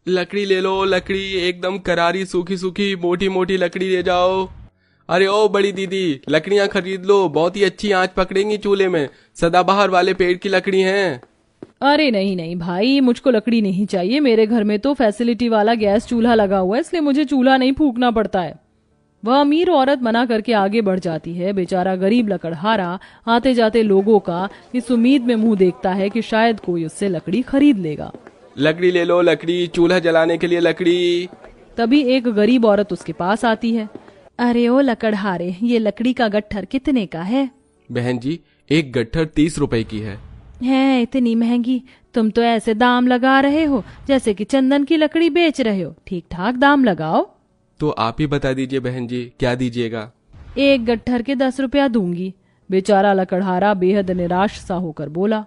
लकड़ी ले लो, लकड़ी एकदम करारी सूखी सूखी मोटी मोटी लकड़ी ले जाओ। अरे ओ बड़ी दीदी, लकड़ियां खरीद लो, बहुत ही अच्छी आंच पकड़ेंगी चूल्हे में, सदाबहार वाले पेड़ की लकड़ी हैं। अरे नहीं नहीं भाई, मुझको लकड़ी नहीं चाहिए। मेरे घर में तो फैसिलिटी वाला गैस चूल्हा लगा हुआ है, इसलिए मुझे चूल्हा नहीं फूकना पड़ता है। वह अमीर औरत मना करके आगे बढ़ जाती है। बेचारा गरीब लकड़हारा आते जाते लोगों का इस उम्मीद में मुंह देखता है कि शायद कोई उससे लकड़ी खरीद लेगा। लकड़ी ले लो, लकड़ी, चूल्हा जलाने के लिए लकड़ी। तभी एक गरीब औरत उसके पास आती है। अरे ओ लकड़हारे, ये लकड़ी का गट्ठर कितने का है? बहन जी, एक गट्ठर 30 रुपए की है। इतनी महंगी? तुम तो ऐसे दाम लगा रहे हो जैसे कि चंदन की लकड़ी बेच रहे हो। ठीक ठाक दाम लगाओ। तो आप ही बता दीजिए बहन जी, क्या दीजिएगा? एक गट्ठर के 10 रुपया दूंगी। बेचारा लकड़हारा बेहद निराश सा होकर बोला।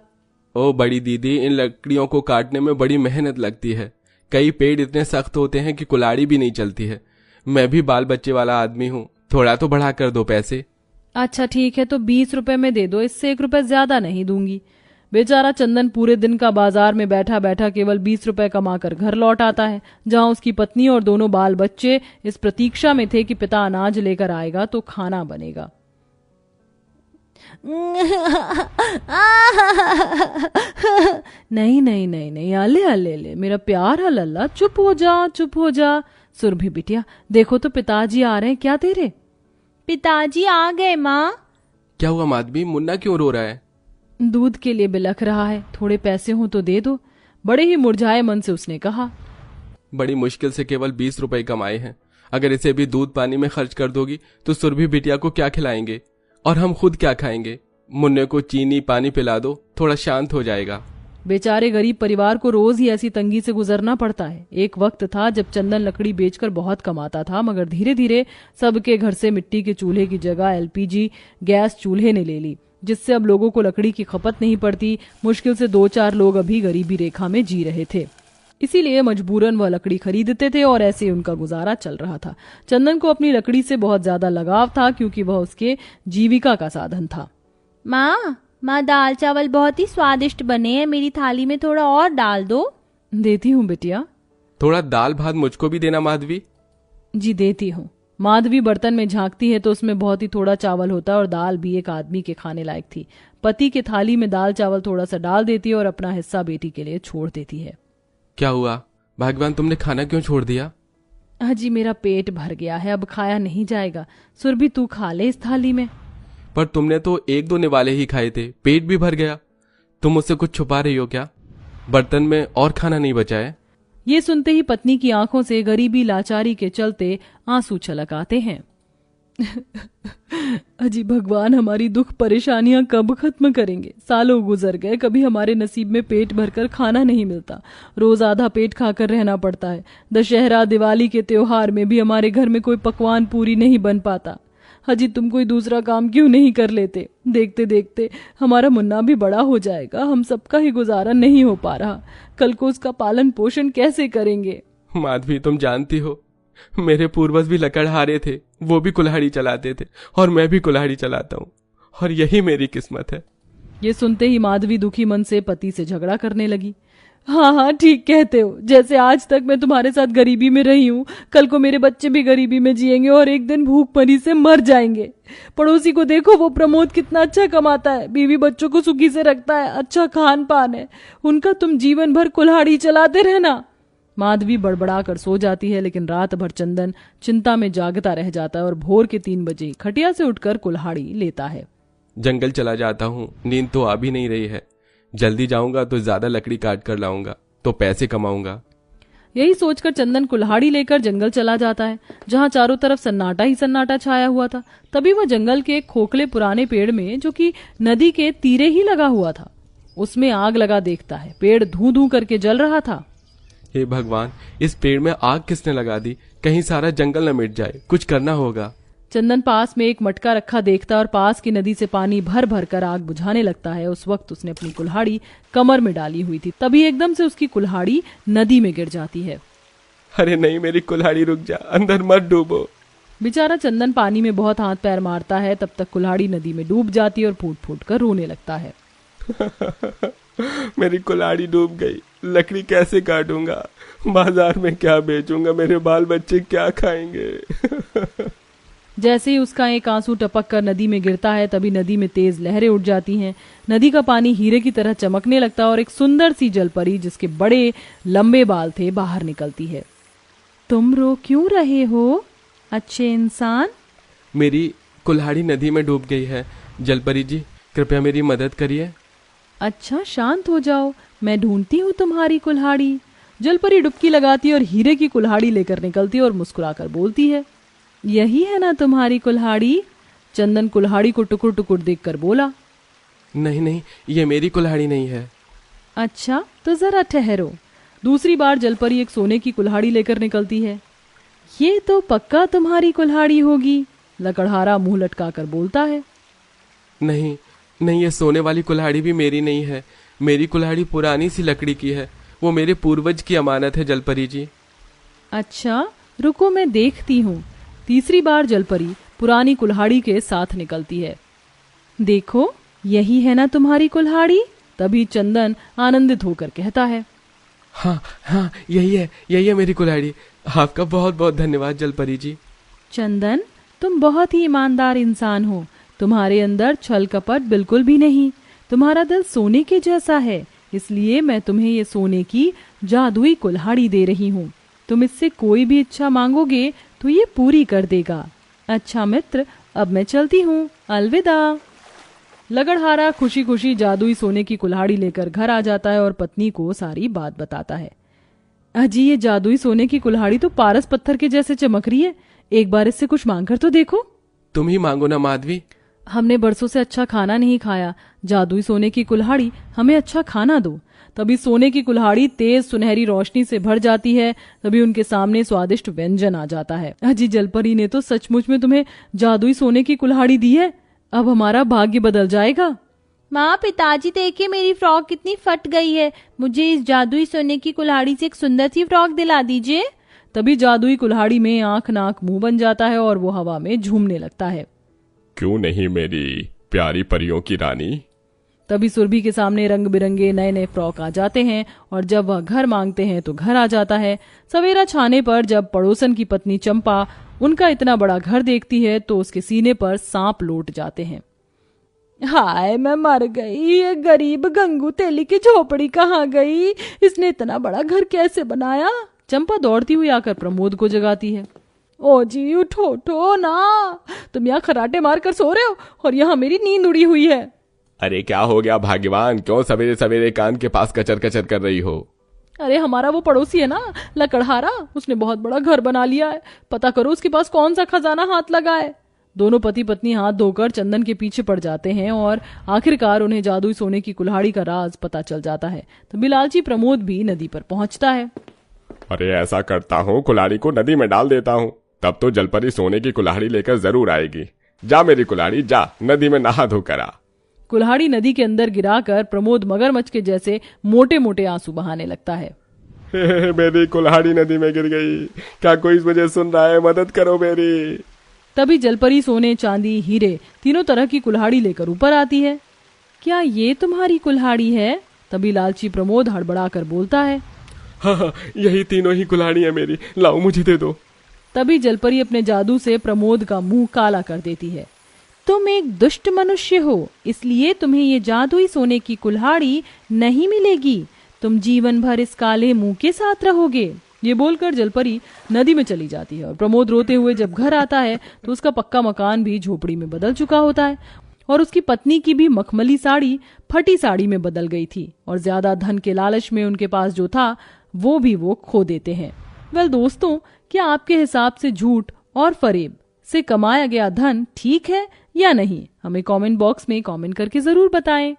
ओ बड़ी दीदी, इन लकड़ियों को काटने में बड़ी मेहनत लगती है। कई पेड़ इतने सख्त होते हैं कि कुल्हाड़ी भी नहीं चलती है। मैं भी बाल बच्चे वाला आदमी हूँ, थोड़ा तो बढ़ा कर दो पैसे। अच्छा ठीक है, तो 20 रुपए में दे दो, इससे 1 रुपए ज्यादा नहीं दूंगी। बेचारा चंदन पूरे दिन का बाजार में बैठा बैठा केवल 20 रुपए कमाकर घर लौट आता है, जहां उसकी पत्नी और दोनों बाल बच्चे इस प्रतीक्षा में थे कि पिता अनाज लेकर आएगा तो खाना बनेगा। नहीं नहीं नहीं नहीं, अले अले ले मेरा प्यारा लल्ला, चुप हो जा, चुप हो जा। सुरभि बिटिया, देखो तो पिताजी आ रहे हैं क्या तेरे? पिताजी आ गए माँ। क्या हुआ माधवी, मुन्ना क्यों रो रहा है? दूध के लिए बिलख रहा है, थोड़े पैसे हो तो दे दो। बड़े ही मुरझाए मन से उसने कहा। बड़ी मुश्किल से केवल 20 रुपए कमाए हैं, अगर इसे भी दूध पानी में खर्च कर दोगी तो सुरभि बिटिया को क्या खिलाएंगे और हम खुद क्या खाएंगे? मुन्ने को चीनी पानी पिला दो, थोड़ा शांत हो जाएगा। बेचारे गरीब परिवार को रोज ही ऐसी तंगी से गुजरना पड़ता है। एक वक्त था जब चंदन लकड़ी बेचकर बहुत कमाता था, मगर धीरे धीरे सबके घर से मिट्टी के चूल्हे की जगह एलपीजी गैस चूल्हे ने ले ली, जिससे अब लोगों को लकड़ी की खपत नहीं पड़ती। मुश्किल से 2-4 लोग अभी गरीबी रेखा में जी रहे थे, इसीलिए मजबूरन वह लकड़ी खरीदते थे और ऐसे उनका गुजारा चल रहा था। चंदन को अपनी लकड़ी से बहुत ज्यादा लगाव था, क्योंकि वह उसके जीविका का साधन था। माँ दाल चावल बहुत ही स्वादिष्ट बने हैं, मेरी थाली में थोड़ा और डाल दो। देती हूँ बिटिया। थोड़ा दाल भात मुझको भी देना माधवी। जी देती हूँ। माधवी बर्तन में झांकती है तो उसमें बहुत ही थोड़ा चावल होता है और दाल भी एक आदमी के खाने लायक थी। पति के थाली में दाल चावल थोड़ा सा डाल देती है और अपना हिस्सा बेटी के लिए छोड़ देती है। क्या हुआ भगवान, तुमने खाना क्यों छोड़ दिया? जी मेरा पेट भर गया है, अब खाया नहीं जाएगा। सुरभि तू खा ले इस थाली में। पर तुमने तो 1-2 निवाले ही खाए थे, पेट भी भर गया। तुम मुझसे कुछ छुपा रही हो क्या? बर्तन में और खाना नहीं बचा है? ये सुनते ही पत्नी की आंखों से गरीबी लाचारी के चलते आंसू छलक आते हैं। अजी भगवान, हमारी दुख परेशानियां कब खत्म करेंगे? सालों गुजर गए, कभी हमारे नसीब में पेट भरकर खाना नहीं मिलता, रोज आधा पेट खाकर रहना पड़ता है। दशहरा दिवाली के त्योहार में भी हमारे घर में कोई पकवान पूरी नहीं बन पाता। हाजी तुम कोई दूसरा काम क्यों नहीं कर लेते? देखते देखते हमारा मुन्ना भी बड़ा हो जाएगा, हम सबका ही गुजारा नहीं हो पा रहा। कल को उसका पालन पोषण कैसे करेंगे? माधवी, तुम जानती हो मेरे पूर्वज भी लकड़हारे थे, वो भी कुल्हाड़ी चलाते थे और मैं भी कुल्हाड़ी चलाता हूँ, और यही मेरी किस्मत है। ये सुनते ही माधवी दुखी मन से पति से झगड़ा करने लगी। हाँ ठीक कहते हो, जैसे आज तक मैं तुम्हारे साथ गरीबी में रही हूँ, कल को मेरे बच्चे भी गरीबी में जिएंगे और एक दिन भूखमरी से मर जाएंगे। पड़ोसी को देखो, वो प्रमोद कितना अच्छा कमाता है, बीवी बच्चों को सुखी से रखता है, अच्छा खान पान है, उनका तुम जीवन भर कुल्हाड़ी चलाते रहना। माधवी बड़बड़ा कर सो जाती है, लेकिन रात भर चंदन चिंता में जागता रह जाता है और भोर के 3 बजे खटिया से उठकर कुल्हाड़ी लेता है। जंगल चला जाता हूँ, नींद तो आ भी नहीं रही है। जल्दी जाऊंगा तो ज्यादा लकड़ी काट कर लाऊंगा, तो पैसे कमाऊंगा। यही सोचकर चंदन कुल्हाड़ी लेकर जंगल चला जाता है, जहां चारों तरफ सन्नाटा ही सन्नाटा छाया हुआ था। तभी वह जंगल के एक खोखले पुराने पेड़ में, जो कि नदी के तीरे ही लगा हुआ था, उसमें आग लगा देखता है। पेड़ धू धू करके जल रहा था। हे भगवान, इस पेड़ में आग किसने लगा दी? कहीं सारा जंगल न मिट जाए, कुछ करना होगा। चंदन पास में एक मटका रखा देखता और पास की नदी से पानी भर भर कर आग बुझाने लगता है। उस वक्त उसने अपनी कुल्हाड़ी कमर में डाली हुई थी, तभी एकदम से उसकी कुल्हाड़ी नदी में गिर जाती है। अरे नहीं, मेरी कुल्हाड़ी रुक जा, अंदर मत डूबो। बेचारा चंदन पानी में बहुत हाथ पैर मारता है, तब तक कुल्हाड़ी नदी में डूब जाती है और फूट फूट कर रोने लगता है। मेरी कुल्हाड़ी डूब गई, लकड़ी कैसे काटूंगा, बाजार में क्या बेचूंगा, मेरे बाल बच्चे क्या खाएंगे। जैसे ही उसका एक आंसू टपक कर नदी में गिरता है तभी नदी में तेज लहरें उठ जाती हैं। नदी का पानी हीरे की तरह चमकने लगता है और एक सुंदर सी जलपरी जिसके बड़े लंबे बाल थे बाहर निकलती है। तुम रो क्यों रहे हो अच्छे इंसान? मेरी कुल्हाड़ी नदी में डूब गई है, जलपरी जी कृपया मेरी मदद करिए। अच्छा शांत हो जाओ, मैं ढूंढती हूँ तुम्हारी कुल्हाड़ी। जलपरी डुबकी लगाती है और हीरे की कुल्हाड़ी लेकर निकलती है और मुस्कुराकर बोलती है, यही है ना तुम्हारी कुल्हाड़ी? चंदन कुल्हाड़ी को टुकुर टुकुर देखकर बोला, नहीं नहीं, ये मेरी कुल्हाड़ी नहीं है। अच्छा तो जरा ठहरो। दूसरी बार जलपरी एक सोने की कुल्हाड़ी लेकर निकलती है। ये तो पक्का तुम्हारी कुल्हाड़ी होगी, लकड़हारा मुंह लटकाकर बोलता है। नहीं नहीं, ये सोने वाली कुल्हाड़ी भी मेरी नहीं है। मेरी कुल्हाड़ी पुरानी सी लकड़ी की है, वो मेरे पूर्वज की अमानत है जलपरी जी। अच्छा रुको मैं देखती हूँ। तीसरी बार जलपरी पुरानी कुल्हाड़ी के साथ निकलती है। देखो यही है ना तुम्हारी कुल्हाड़ी? तभी चंदन आनंदित होकर कहता है, हाँ हाँ, यही है मेरी कुल्हाड़ी। आपका बहुत बहुत धन्यवाद जलपरी जी। चंदन तुम बहुत ही ईमानदार इंसान हो, तुम्हारे अंदर छल कपट बिल्कुल भी नहीं। तुम्हारा दिल सोने के जैसा है, इसलिए मैं तुम्हें ये सोने की जादुई कुल्हाड़ी दे रही हूँ। तुम इससे कोई भी इच्छा मांगोगे तो ये पूरी कर देगा। अच्छा मित्र, अब मैं चलती हूँ, अलविदा। लगड़हारा खुशी खुशी जादुई सोने की कुल्हाड़ी लेकर घर आ जाता है और पत्नी को सारी बात बताता है। अजी ये जादुई सोने की कुल्हाड़ी तो पारस पत्थर के जैसे चमक रही है, एक बार इससे कुछ मांग कर तो देखो। तुम ही मांगो ना माधवी। हमने बरसों से अच्छा खाना नहीं खाया, जादुई सोने की कुल्हाड़ी हमें अच्छा खाना दो। तभी सोने की कुल्हाड़ी तेज सुनहरी रोशनी से भर जाती है। तभी उनके सामने स्वादिष्ट व्यंजन आ जाता है। अजी जलपरी ने तो सचमुच में तुम्हें जादुई सोने की कुल्हाड़ी दी है, अब हमारा भाग्य बदल जाएगा। माँ पिताजी देखिए मेरी फ्रॉक कितनी फट गई है, मुझे इस जादुई सोने की कुल्हाड़ी से एक सुंदर सी फ्रॉक दिला दीजिए। तभी जादुई कुल्हाड़ी में आंख नाक मुंह बन जाता है और वो हवा में झूमने लगता है। क्यों नहीं मेरी प्यारी परियों की रानी। तभी सुरभि के सामने रंग बिरंगे नए नए फ्रॉक आ जाते हैं और जब वह घर मांगते हैं तो घर आ जाता है। सवेरा छाने पर जब पड़ोसन की पत्नी चंपा उनका इतना बड़ा घर देखती है तो उसके सीने पर सांप लौट जाते हैं। हाय मैं मर गई, ये गरीब गंगू तेली की झोपड़ी कहाँ गई? इसने इतना बड़ा घर कैसे बनाया? चंपा दौड़ती हुई आकर प्रमोद को जगाती है। ओ जी उठो उठो ना, तुम यहाँ खराटे मार कर सो रहे हो और यहाँ मेरी नींद उड़ी हुई है। अरे क्या हो गया भाग्यवान, क्यों सवेरे सवेरे कान के पास कचर कचर कर रही हो? अरे हमारा वो पड़ोसी है ना लकड़हारा, उसने बहुत बड़ा घर बना लिया है, पता करो उसके पास कौन सा खजाना हाथ लगा है। दोनों पति पत्नी हाथ धोकर चंदन के पीछे पड़ जाते हैं और आखिरकार उन्हें जादुई सोने की कुल्हाड़ी का राज पता चल जाता है। तभी लालची प्रमोद भी नदी पर पहुंचता है। अरे ऐसा करता हूँ, कुल्हाड़ी को नदी में डाल देता हूँ, तब तो जलपरी सोने की कुल्हाड़ी लेकर जरूर आएगी। जा मेरी कुल्हाड़ी जा, नदी में नहा धोकर आ। कुल्हाड़ी नदी के अंदर गिराकर प्रमोद मगरमच्छ के जैसे मोटे मोटे आंसू बहाने लगता है। मेरी कुल्हाड़ी नदी में गिर गई, क्या कोई मुझे सुन रहा है? मदद करो मेरी। तभी जलपरी सोने चांदी हीरे तीनों तरह की कुल्हाड़ी लेकर ऊपर आती है। क्या ये तुम्हारी कुल्हाड़ी है? तभी लालची प्रमोद हड़बड़ाकर बोलता है। हाँ, यही तीनों ही कुल्हाड़ी है मेरी, लाओ मुझे दे दो। तभी जलपरी अपने जादू से प्रमोद का मुंह काला कर देती है। तुम एक दुष्ट मनुष्य हो, इसलिए तुम्हें ये जादुई सोने की कुल्हाड़ी नहीं मिलेगी। तुम जीवन भर इस काले मुंह के साथ रहोगे। ये बोलकर जलपरी नदी में चली जाती है और प्रमोद रोते हुए जब घर आता है तो उसका पक्का मकान भी झोपड़ी में बदल चुका होता है और उसकी पत्नी की भी मखमली साड़ी फटी साड़ी में बदल गई थी और ज्यादा धन के लालच में उनके पास जो था वो भी वो खो देते हैं। वेल दोस्तों, क्या आपके हिसाब से झूठ और फरेब से कमाया गया धन ठीक है या नहीं? हमें कमेंट बॉक्स में कमेंट करके जरूर बताएं।